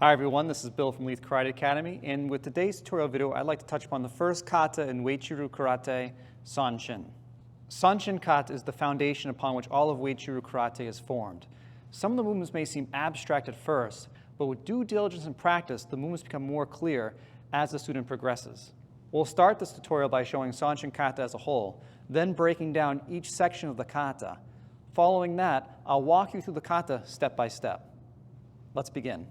Hi everyone, this is Bill from Leith Karate Academy, and with today's tutorial video, I'd like to touch upon the first kata in Uechi-ryu Karate, Sanchin. Sanchin Kata is the foundation upon which all of Uechi-ryu Karate is formed. Some of the movements may seem abstract at first, but with due diligence and practice, the movements become more clear as the student progresses. We'll start this tutorial by showing Sanchin Kata as a whole, then breaking down each section of the kata. Following that, I'll walk you through the kata step by step. Let's begin.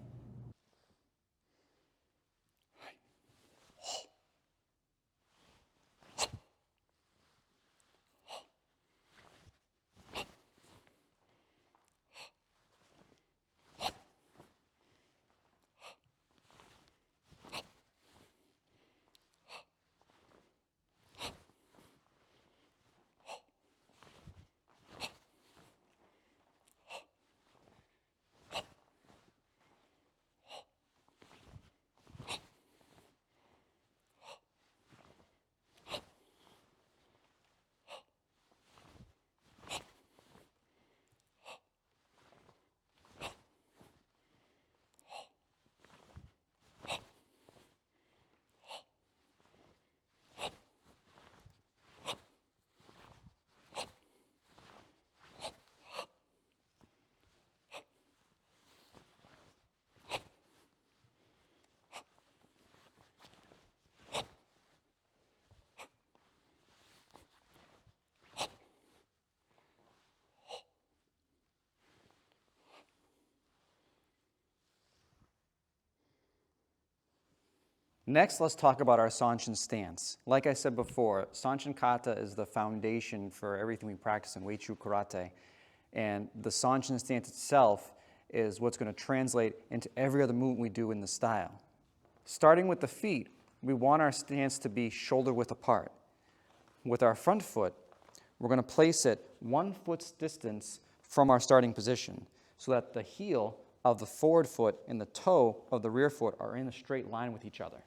Next, let's talk about our Sanchin Stance. Like I said before, Sanchin Kata is the foundation for everything we practice in Uechi-ryu Karate. And the Sanchin Stance itself is what's going to translate into every other movement we do in the style. Starting with the feet, we want our stance to be shoulder width apart. With our front foot, we're going to place it 1 foot's distance from our starting position so that the heel of the forward foot and the toe of the rear foot are in a straight line with each other.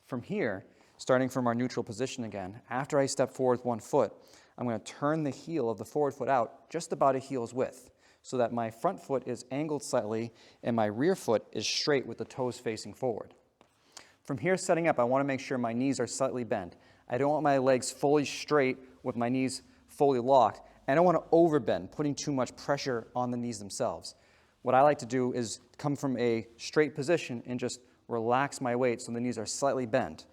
From here, starting from our neutral position again, after I step forward with 1 foot, I'm going to turn the heel of the forward foot out just about a heel's width so that my front foot is angled slightly and my rear foot is straight with the toes facing forward. From here, setting up, I want to make sure my knees are slightly bent. I don't want my legs fully straight with my knees fully locked. I don't want to overbend, putting too much pressure on the knees themselves. What I like to do is come from a straight position and just relax my weight so the knees are slightly bent.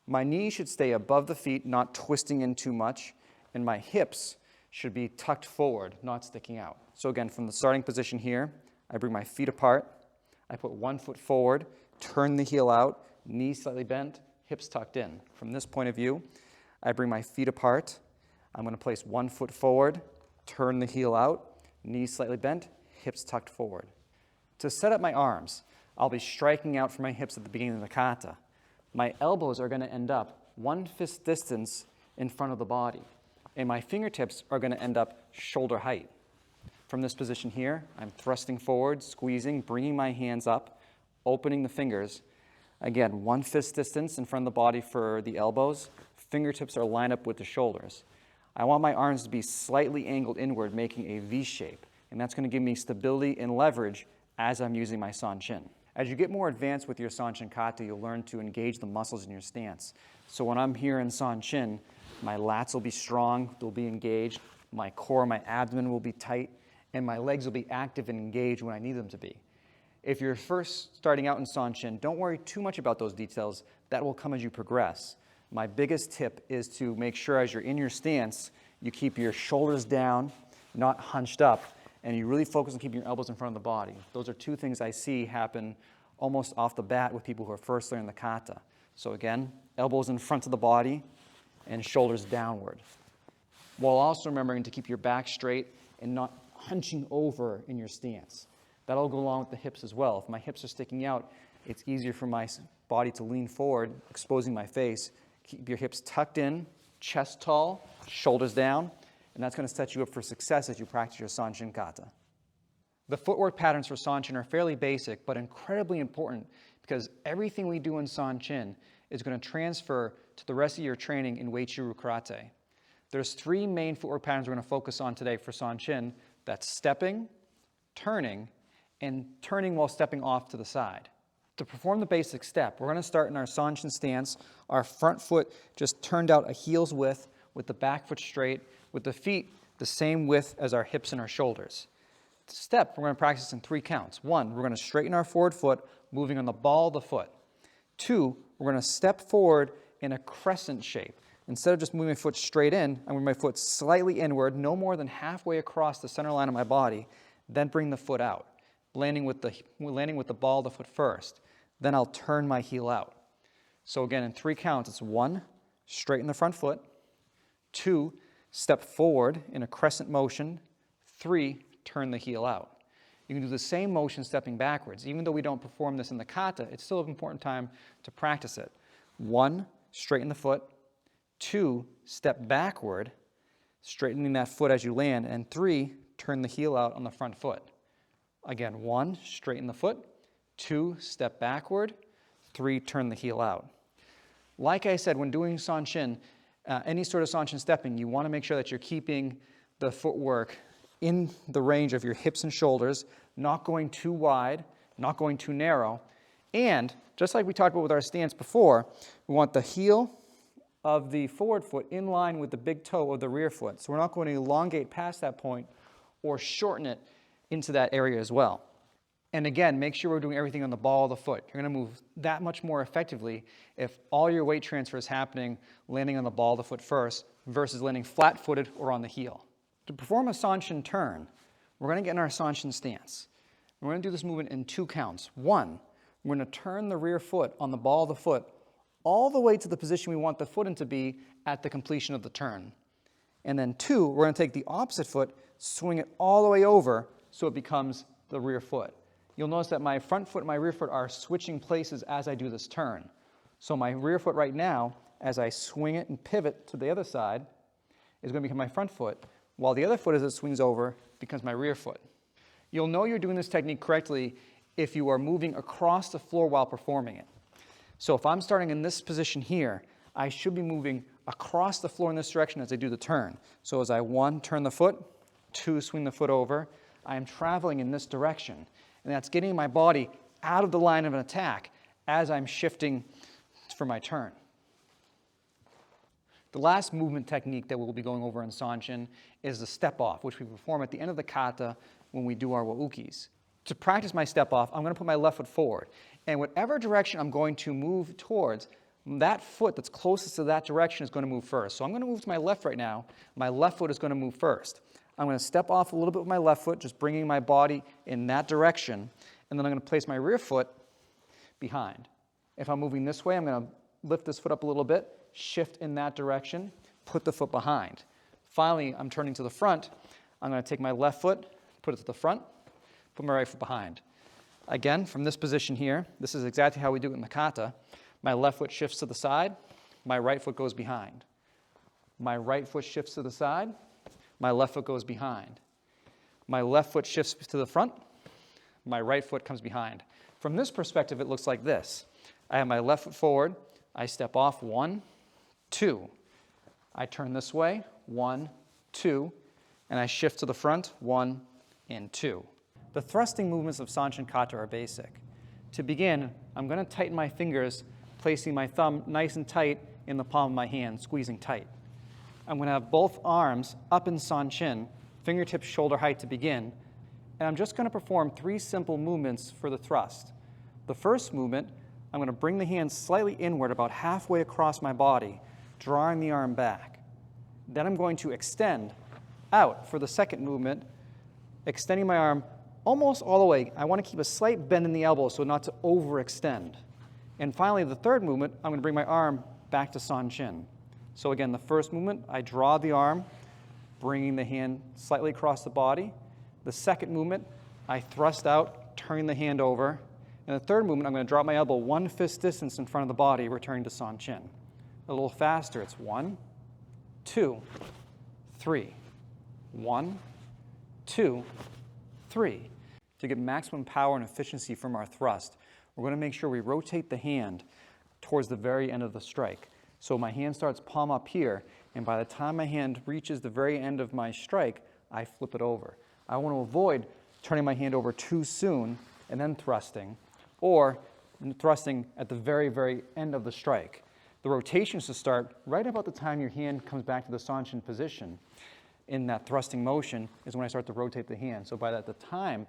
My knees should stay above the feet, not twisting in too much, and my hips should be tucked forward, not sticking out. So again, from the starting position here, I bring my feet apart, I put 1 foot forward, turn the heel out, knees slightly bent, hips tucked in. From this point of view, I bring my feet apart, I'm going to place 1 foot forward, turn the heel out, knees slightly bent, hips tucked forward. To set up my arms, I'll be striking out from my hips at the beginning of the kata. My elbows are going to end up 1 fist distance in front of the body, and my fingertips are going to end up shoulder height. From this position here, I'm thrusting forward, squeezing, bringing my hands up, opening the fingers. Again, 1 fist distance in front of the body for the elbows. Fingertips are lined up with the shoulders. I want my arms to be slightly angled inward, making a V shape, and that's going to give me stability and leverage as I'm using my Sanchin. As you get more advanced with your Sanchin Kata, you'll learn to engage the muscles in your stance. So when I'm here in Sanchin, my lats will be strong, they'll be engaged, my core, my abdomen will be tight, and my legs will be active and engaged when I need them to be. If you're first starting out in Sanchin, don't worry too much about those details. That will come as you progress. My biggest tip is to make sure as you're in your stance, you keep your shoulders down, not hunched up, and you really focus on keeping your elbows in front of the body. Those are 2 things I see happen almost off the bat with people who are first learning the kata. So again, elbows in front of the body and shoulders downward, while also remembering to keep your back straight and not hunching over in your stance. That'll go along with the hips as well. If my hips are sticking out, it's easier for my body to lean forward, exposing my face. Keep your hips tucked in, chest tall, shoulders down, and that's going to set you up for success as you practice your Sanchin Kata. The footwork patterns for Sanchin are fairly basic, but incredibly important because everything we do in Sanchin is going to transfer to the rest of your training in Uechi-ryu Karate. There's 3 main footwork patterns we're going to focus on today for Sanchin. That's stepping, turning, and turning while stepping off to the side. To perform the basic step, we're going to start in our Sanchin stance, our front foot just turned out a heel's width, with the back foot straight, with the feet the same width as our hips and our shoulders. The step we're going to practice in 3 counts. 1, we're going to straighten our forward foot, moving on the ball of the foot. 2, we're going to step forward in a crescent shape. Instead of just moving my foot straight in, I'm moving my foot slightly inward, no more than halfway across the center line of my body, then bring the foot out, landing with the ball of the foot first. Then I'll turn my heel out. So again, in 3 counts, it's 1, straighten the front foot. 2, step forward in a crescent motion. 3, turn the heel out. You can do the same motion stepping backwards. Even though we don't perform this in the kata, it's still an important time to practice it. 1, straighten the foot. 2, step backward, straightening that foot as you land. And 3, turn the heel out on the front foot. Again, 1, straighten the foot. 2, step backward. 3, turn the heel out. Like I said, when doing Sanchin, any sort of Sanchin stepping, you want to make sure that you're keeping the footwork in the range of your hips and shoulders, not going too wide, not going too narrow. And just like we talked about with our stance before, we want the heel of the forward foot in line with the big toe of the rear foot. So we're not going to elongate past that point or shorten it into that area as well. And again, make sure we're doing everything on the ball of the foot. You're going to move that much more effectively if all your weight transfer is happening landing on the ball of the foot first versus landing flat-footed or on the heel. To perform a Sanchin turn, we're going to get in our Sanchin stance. We're going to do this movement in 2 counts. 1, we're going to turn the rear foot on the ball of the foot all the way to the position we want the foot in to be at the completion of the turn. And then 2, we're going to take the opposite foot, swing it all the way over so it becomes the rear foot. You'll notice that my front foot and my rear foot are switching places as I do this turn. So my rear foot right now, as I swing it and pivot to the other side, is going to become my front foot, while the other foot as it swings over becomes my rear foot. You'll know you're doing this technique correctly if you are moving across the floor while performing it. So if I'm starting in this position here, I should be moving across the floor in this direction as I do the turn. So as I 1, turn the foot, 2, swing the foot over, I am traveling in this direction. And that's getting my body out of the line of an attack as I'm shifting for my turn. The last movement technique that we'll be going over in Sanchin is the step off, which we perform at the end of the kata when we do our wa-ukes. To practice my step off, I'm going to put my left foot forward. And whatever direction I'm going to move towards, that foot that's closest to that direction is going to move first. So I'm going to move to my left right now. My left foot is going to move first. I'm going to step off a little bit with my left foot, just bringing my body in that direction. And then I'm going to place my rear foot behind. If I'm moving this way, I'm going to lift this foot up a little bit, shift in that direction, put the foot behind. Finally, I'm turning to the front. I'm going to take my left foot, put it to the front, put my right foot behind. Again, from this position here, this is exactly how we do it in the kata. My left foot shifts to the side, my right foot goes behind. My right foot shifts to the side, my left foot goes behind. My left foot shifts to the front, my right foot comes behind. From this perspective, it looks like this. I have my left foot forward, I step off, 1, 2. I turn this way, 1, 2, and I shift to the front, 1 and 2. The thrusting movements of Sanchin Kata are basic. To begin, I'm going to tighten my fingers, placing my thumb nice and tight in the palm of my hand, squeezing tight. I'm going to have both arms up in Sanchin, fingertips shoulder height to begin, and I'm just going to perform 3 simple movements for the thrust. The first movement, I'm going to bring the hand slightly inward, about halfway across my body, drawing the arm back. Then I'm going to extend out for the second movement, extending my arm almost all the way. I want to keep a slight bend in the elbow so not to overextend. And finally, the third movement, I'm going to bring my arm back to Sanchin. So again, the first movement, I draw the arm, bringing the hand slightly across the body. The second movement, I thrust out, turning the hand over. And the third movement, I'm going to drop my elbow 1 fist distance in front of the body, returning to Sanchin. A little faster, it's 1, 2, 3. 1, 2, 3. To get maximum power and efficiency from our thrust, we're going to make sure we rotate the hand towards the very end of the strike. So my hand starts palm up here, and by the time my hand reaches the very end of my strike, I flip it over. I want to avoid turning my hand over too soon and then thrusting, or thrusting at the very, very end of the strike. The rotations to start right about the time your hand comes back to the Sanchin position. In that thrusting motion is when I start to rotate the hand. So by the time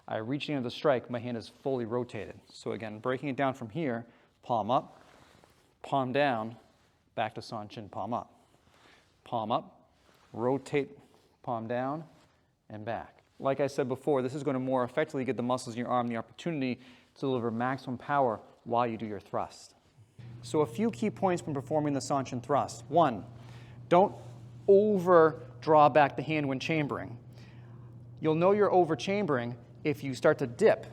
I reach the end of the strike, my hand is fully rotated. So again, breaking it down from here, palm up, palm down, back to Sanchin, palm up, rotate, palm down, and back. Like I said before, this is going to more effectively give the muscles in your arm the opportunity to deliver maximum power while you do your thrust. So a few key points from performing the Sanchin thrust. One, don't over draw back the hand when chambering. You'll know you're over chambering if you start to dip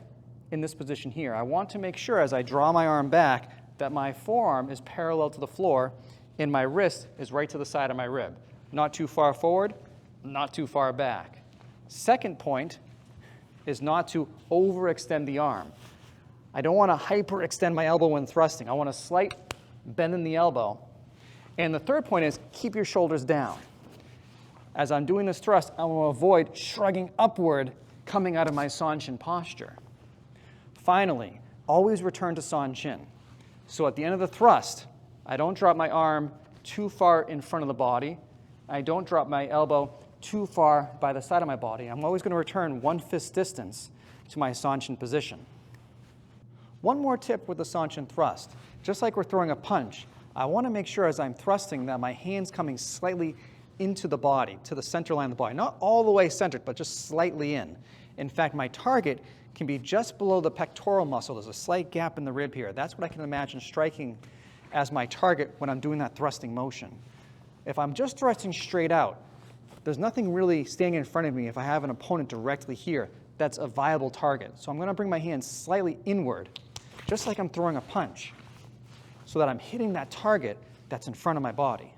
in this position here. I want to make sure as I draw my arm back that my forearm is parallel to the floor and my wrist is right to the side of my rib. Not too far forward, not too far back. Second point is not to overextend the arm. I don't want to hyperextend my elbow when thrusting. I want a slight bend in the elbow. And the third point is keep your shoulders down. As I'm doing this thrust, I want to avoid shrugging upward coming out of my Sanchin posture. Finally, always return to Sanchin. So at the end of the thrust, I don't drop my arm too far in front of the body. I don't drop my elbow too far by the side of my body. I'm always going to return one fist distance to my Sanchin position. One more tip with the Sanchin thrust. Just like we're throwing a punch, I want to make sure as I'm thrusting that my hand's coming slightly into the body, to the center line of the body. Not all the way centered, but just slightly in. In fact, my target can be just below the pectoral muscle. There's a slight gap in the rib here. That's what I can imagine striking as my target when I'm doing that thrusting motion. If I'm just thrusting straight out, there's nothing really standing in front of me if I have an opponent directly here that's a viable target. So I'm going to bring my hand slightly inward, just like I'm throwing a punch, so that I'm hitting that target that's in front of my body.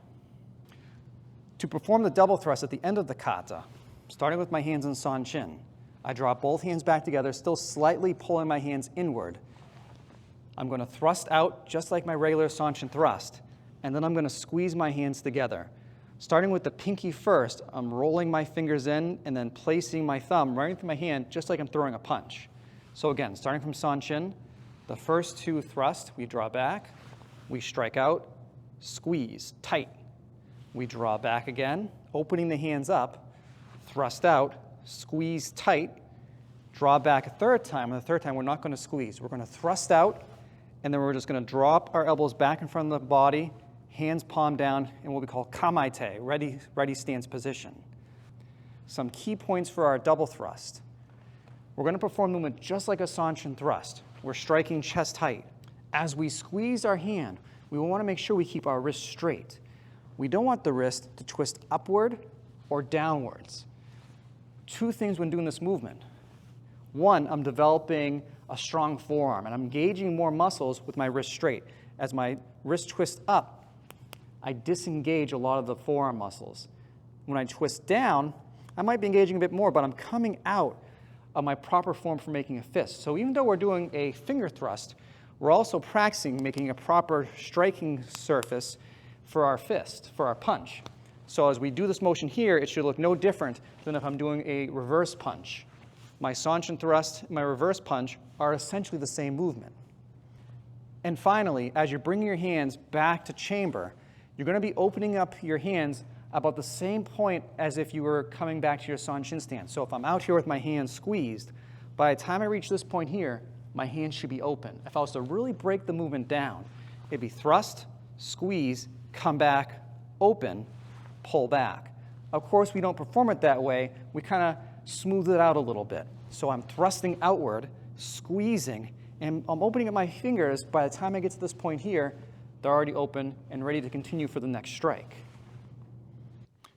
To perform the double thrust at the end of the kata, starting with my hands in Sanchin, I draw both hands back together, still slightly pulling my hands inward. I'm going to thrust out just like my regular Sanchin thrust, and then I'm going to squeeze my hands together. Starting with the pinky first, I'm rolling my fingers in and then placing my thumb right through my hand just like I'm throwing a punch. So again, starting from Sanchin, the first two thrusts, we draw back, we strike out, squeeze, tight. We draw back again, opening the hands up, thrust out, squeeze tight, draw back a third time, and the third time we're not going to squeeze. We're going to thrust out, and then we're just going to drop our elbows back in front of the body, hands palm down in what we call kamaite, ready stance position. Some key points for our double thrust. We're going to perform the movement just like a Sanchin thrust. We're striking chest height. As we squeeze our hand, we want to make sure we keep our wrist straight. We don't want the wrist to twist upward or downwards. Two things when doing this movement. One, I'm developing a strong forearm, and I'm engaging more muscles with my wrist straight. As my wrist twists up, I disengage a lot of the forearm muscles. When I twist down, I might be engaging a bit more, but I'm coming out of my proper form for making a fist. So even though we're doing a finger thrust, we're also practicing making a proper striking surface for our fist, for our punch. So as we do this motion here, it should look no different than if I'm doing a reverse punch. My Sanchin thrust and my reverse punch are essentially the same movement. And finally, as you're bringing your hands back to chamber, you're going to be opening up your hands about the same point as if you were coming back to your Sanchin stance. So if I'm out here with my hands squeezed, by the time I reach this point here, my hands should be open. If I was to really break the movement down, it'd be thrust, squeeze, come back, open, pull back. Of course, we don't perform it that way. We kind of smooth it out a little bit. So I'm thrusting outward, squeezing, and I'm opening up my fingers. By the time I get to this point here, they're already open and ready to continue for the next strike.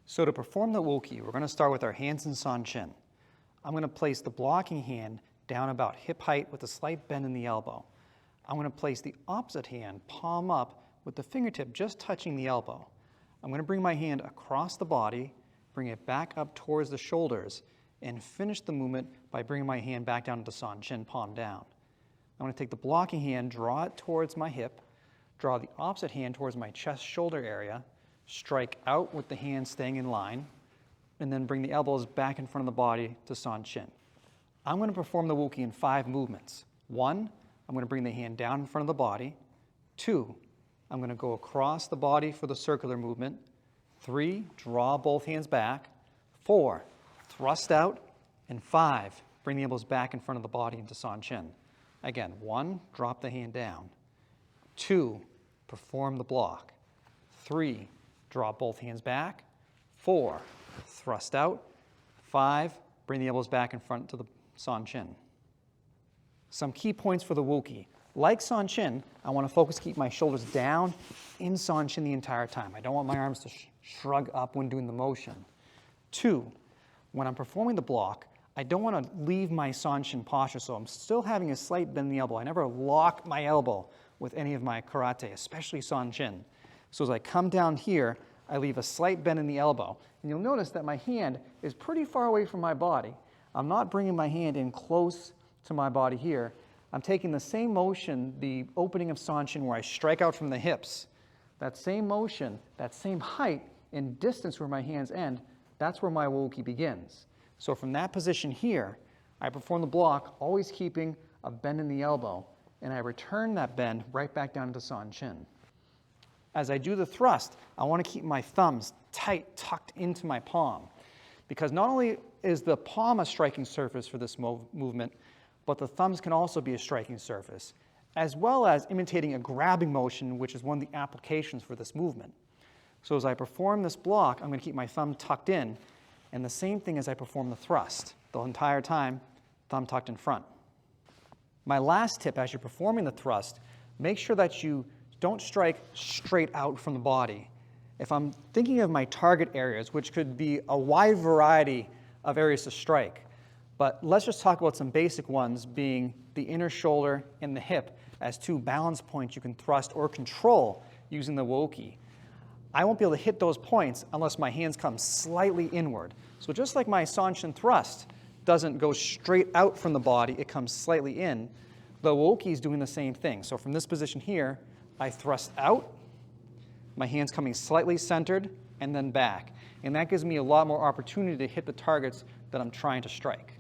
So to perform the Uechi, we're going to start with our hands in Sanchin. I'm going to place the blocking hand down about hip height with a slight bend in the elbow. I'm going to place the opposite hand, palm up, with the fingertip just touching the elbow. I'm going to bring my hand across the body, bring it back up towards the shoulders, and finish the movement by bringing my hand back down to Sanchin, palm down. I'm going to take the blocking hand, draw it towards my hip, draw the opposite hand towards my chest-shoulder area, strike out with the hand staying in line, and then bring the elbows back in front of the body to Sanchin. I'm going to perform the Uechi in 5 movements. 1, I'm going to bring the hand down in front of the body. 2, I'm going to go across the body for the circular movement. 3, draw both hands back. 4, thrust out. And 5, bring the elbows back in front of the body into Sanchin. Again, 1, drop the hand down. 2, perform the block. 3, draw both hands back. 4, thrust out. 5, bring the elbows back in front to the Sanchin. Some key points for the Wa-uke. Like Sanchin, I want to focus, keep my shoulders down in Sanchin the entire time. I don't want my arms to shrug up when doing the motion. 2, when I'm performing the block, I don't want to leave my Sanchin posture, so I'm still having a slight bend in the elbow. I never lock my elbow with any of my karate, especially Sanchin. So as I come down here, I leave a slight bend in the elbow. And you'll notice that my hand is pretty far away from my body. I'm not bringing my hand in close to my body here. I'm taking the same motion, the opening of Sanchin, where I strike out from the hips. That same motion, that same height and distance where my hands end, that's where my Wa-uke begins. So from that position here, I perform the block, always keeping a bend in the elbow, and I return that bend right back down into Sanchin. As I do the thrust, I want to keep my thumbs tight, tucked into my palm, because not only is the palm a striking surface for this movement, but the thumbs can also be a striking surface, as well as imitating a grabbing motion, which is one of the applications for this movement. So as I perform this block, I'm going to keep my thumb tucked in, and the same thing as I perform the thrust. The entire time, thumb tucked in front. My last tip as you're performing the thrust, make sure that you don't strike straight out from the body. If I'm thinking of my target areas, which could be a wide variety of areas to strike, but let's just talk about some basic ones, being the inner shoulder and the hip as 2 balance points you can thrust or control using the Wa-uke. I won't be able to hit those points unless my hands come slightly inward. So just like my Sanchin thrust doesn't go straight out from the body, it comes slightly in, the Wa-uke is doing the same thing. So from this position here, I thrust out, my hands coming slightly centered, and then back. And that gives me a lot more opportunity to hit the targets that I'm trying to strike.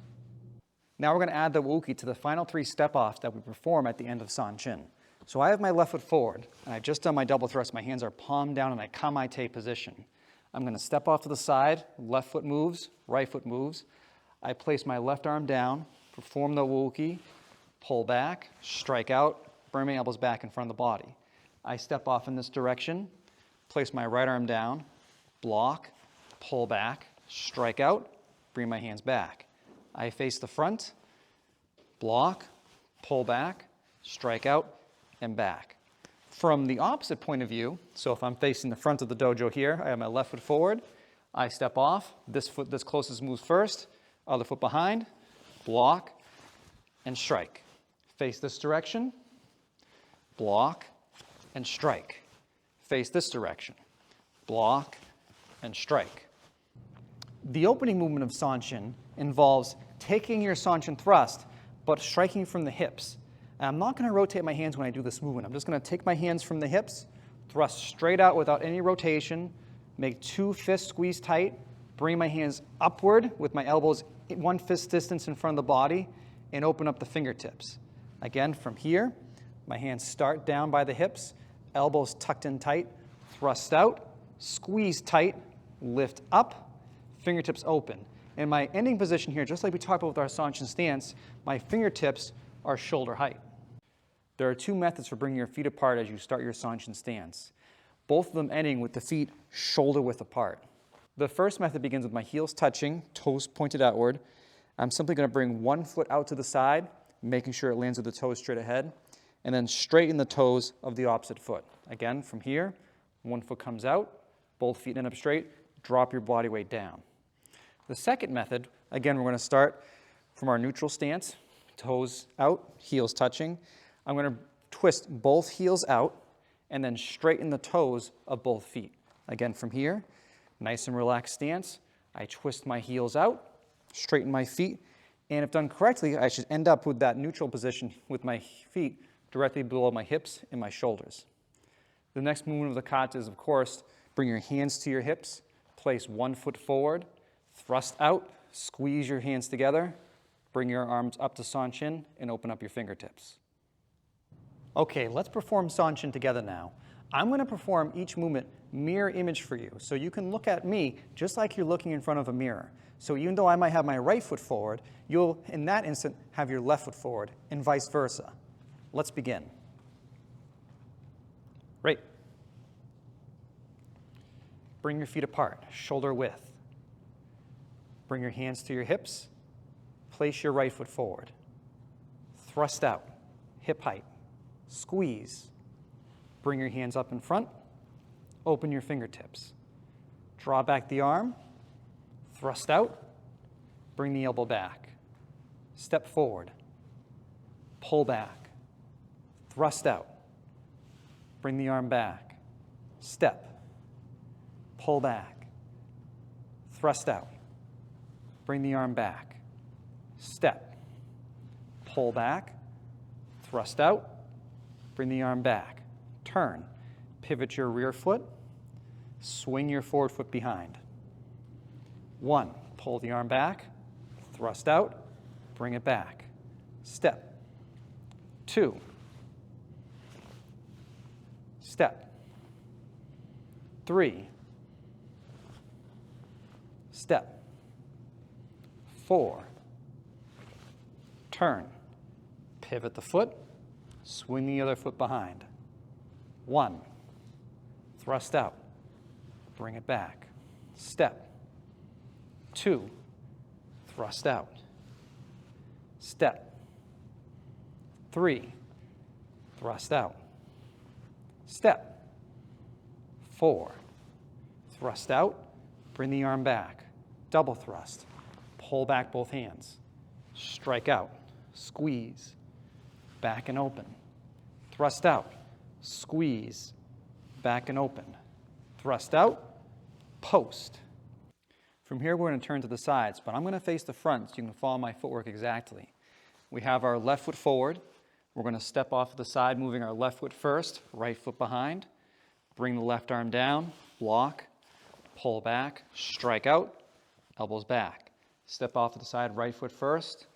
Now we're going to add the Wa-uke to the final 3 step-offs that we perform at the end of Sanchin. So I have my left foot forward, and I've just done my double thrust. My hands are palm down in a kamaite position. I'm going to step off to the side, left foot moves, right foot moves. I place my left arm down, perform the Wa-uke, pull back, strike out, bring my elbows back in front of the body. I step off in this direction, place my right arm down, block, pull back, strike out, bring my hands back. I face the front, block, pull back, strike out, and back. From the opposite point of view, so if I'm facing the front of the dojo here, I have my left foot forward, I step off, this foot that's closest moves first, other foot behind, block, and strike. Face this direction, block, and strike. Face this direction, block, and strike. The opening movement of Sanchin involves taking your Sanchin thrust, but striking from the hips. And I'm not going to rotate my hands when I do this movement. I'm just going to take my hands from the hips, thrust straight out without any rotation, make 2 fists squeeze tight, bring my hands upward with my elbows 1 fist distance in front of the body, and open up the fingertips. Again, from here, my hands start down by the hips, elbows tucked in tight, thrust out, squeeze tight, lift up, fingertips open. In my ending position here, just like we talked about with our Sanchin stance, my fingertips are shoulder height. There are 2 methods for bringing your feet apart as you start your Sanchin stance, both of them ending with the feet shoulder width apart. The first method begins with my heels touching, toes pointed outward. I'm simply going to bring 1 foot out to the side, making sure it lands with the toes straight ahead, and then straighten the toes of the opposite foot. Again, from here, 1 foot comes out, both feet end up straight, drop your body weight down. The second method, again, we're going to start from our neutral stance, toes out, heels touching. I'm going to twist both heels out and then straighten the toes of both feet. Again, from here, nice and relaxed stance. I twist my heels out, straighten my feet, and if done correctly, I should end up with that neutral position with my feet directly below my hips and my shoulders. The next movement of the kata is, of course, bring your hands to your hips, place 1 foot forward, thrust out, squeeze your hands together, bring your arms up to Sanchin, and open up your fingertips. Okay, let's perform Sanchin together now. I'm going to perform each movement mirror image for you, so you can look at me just like you're looking in front of a mirror. So even though I might have my right foot forward, you'll, in that instant, have your left foot forward, and vice versa. Let's begin. Right. Bring your feet apart, shoulder width. Bring your hands to your hips. Place your right foot forward. Thrust out, hip height. Squeeze. Bring your hands up in front. Open your fingertips. Draw back the arm. Thrust out. Bring the elbow back. Step forward. Pull back. Thrust out. Bring the arm back. Step. Pull back. Thrust out. Bring the arm back. Step. Pull back. Thrust out. Bring the arm back. Turn. Pivot your rear foot. Swing your forward foot behind. 1. Pull the arm back. Thrust out. Bring it back. Step. 2. Step. 3. Step. 4. Turn. Pivot the foot. Swing the other foot behind. 1. Thrust out. Bring it back. Step. 2. Thrust out. Step. 3. Thrust out. Step. 4. Thrust out. Bring the arm back. Double thrust. Pull back both hands. Strike out. Squeeze. Back and open. Thrust out. Squeeze. Back and open. Thrust out. Post. From here, we're going to turn to the sides, but I'm going to face the front so you can follow my footwork exactly. We have our left foot forward. We're going to step off to the side, moving our left foot first, right foot behind. Bring the left arm down, block, pull back, strike out, elbows back. Step off to the side, right foot first,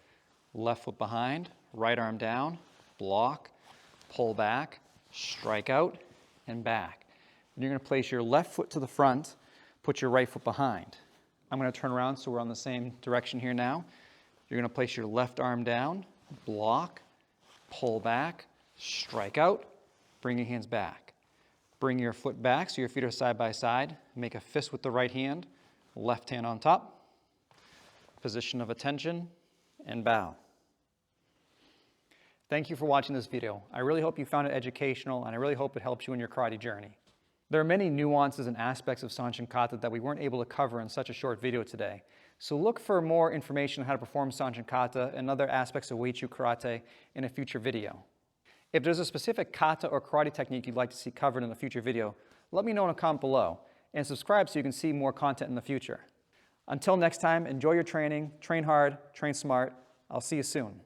left foot behind, right arm down, block, pull back, strike out, and back. And you're going to place your left foot to the front, put your right foot behind. I'm going to turn around so we're on the same direction here now. You're going to place your left arm down, block, pull back, strike out, bring your hands back. Bring your foot back so your feet are side by side. Make a fist with the right hand, left hand on top. Position of attention, and bow. Thank you for watching this video. I really hope you found it educational, and I really hope it helps you in your karate journey. There are many nuances and aspects of Sanchin Kata that we weren't able to cover in such a short video today. So look for more information on how to perform Sanchin Kata and other aspects of Uechi-ryu Karate in a future video. If there's a specific kata or karate technique you'd like to see covered in a future video, let me know in a comment below, and subscribe so you can see more content in the future. Until next time, enjoy your training, train hard, train smart. I'll see you soon.